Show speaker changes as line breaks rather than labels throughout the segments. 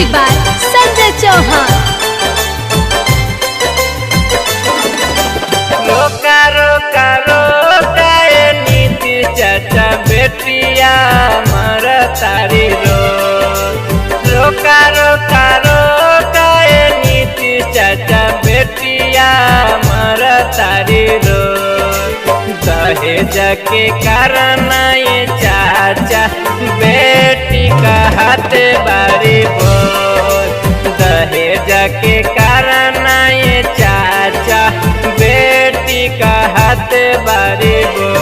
Music by Sanjay Chauhan.
रोका रोका रोका नीति चाचा बेटिया मर तारी रोका रोका रोका नीति चाचा बेटिया मर तारी दहेज के कारण ये चाचा बेटी का हाथ बारी बोल। दहेज के कारण ये चाचा बेटी का हाथ बारी बोल।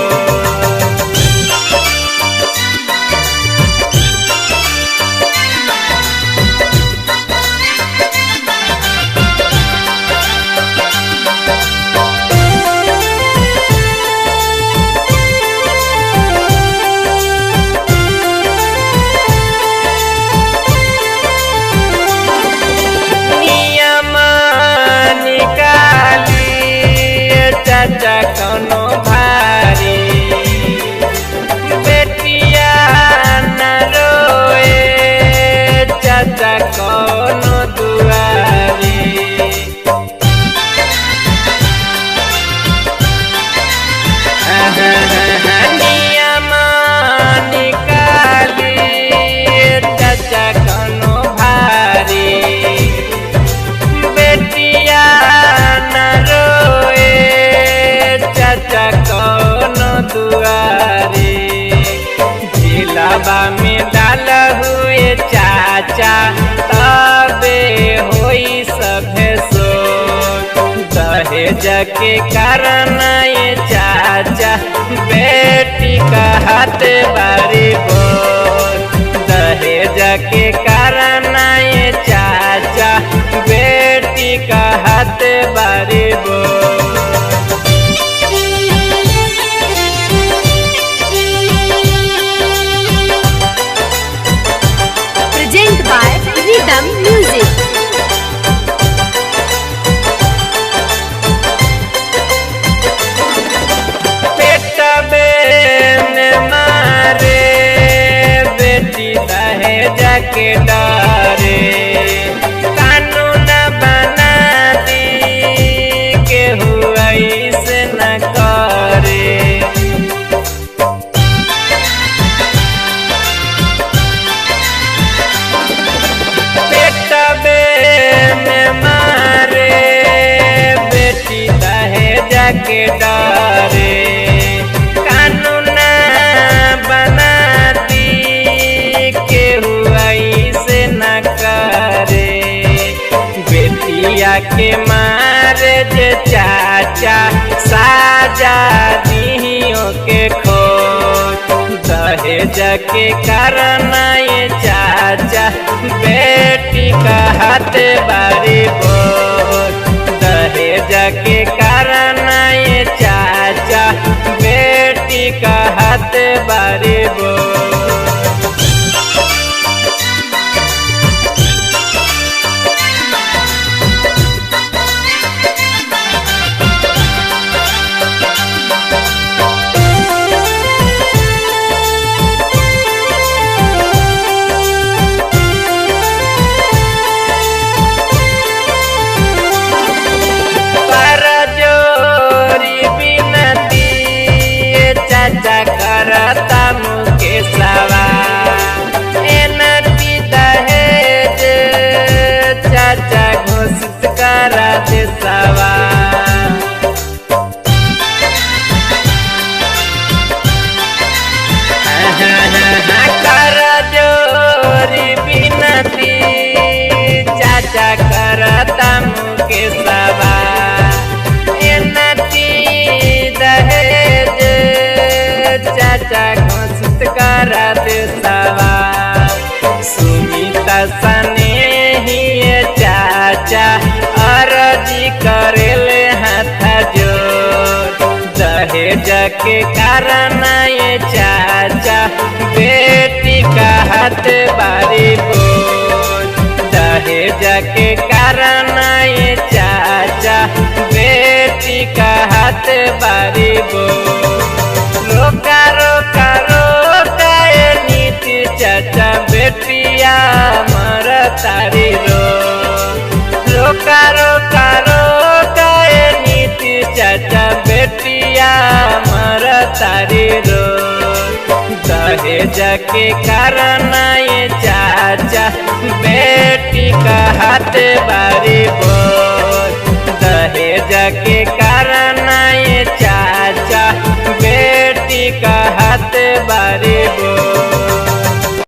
चाचा कौनो भारी बेटिया न रोए चाचा कौनो दुआरी। नियम निकाली चाचा कौनो भारी बेटिया न रोए चाचा कौनो दुआरी। झिलावा में डाल हुए चाचा तबे होई सभे सो। दहेज के कारण ये चाचा बेटी का हाथ बारी बोल। दहेज के कारण ये चाचा बेटी का हाथ बारी बोल।
Present by rhythm music.
मारे बेटी दहेज के डरे कानून बना दी के हुआ ऐसे न करे। पेटबे में मारे बेटी दहेज के डरे के मारे जे चाचा साजा दिहियों के खोज। दहेज के कारण ये चाचा बेटी का हाथ बारी बोल। दहेज के कारण ये चाचा बेटी का हाथ बारी बोल। चाचा करता मुकेशवा एनती दहेज चाचा घोषित करा देशवा। कर जोरी बिनती चाचा करता मुकेशवा एनती दहेज चाचा घोषित करा देशवा। सुमिता सने ही चाचा अर्जी करेले हाथ जोड़। दहेज के कारण ये चाचा बेटी का हाथ बारी बोल। दहेज के कारण ये चाचा बेटी का हाथ बारी बोल। रोका रोका रोका नीति चाचा बेटिया मर तारी। दहेज के कारण ये चाचा बेटी का हाथ बा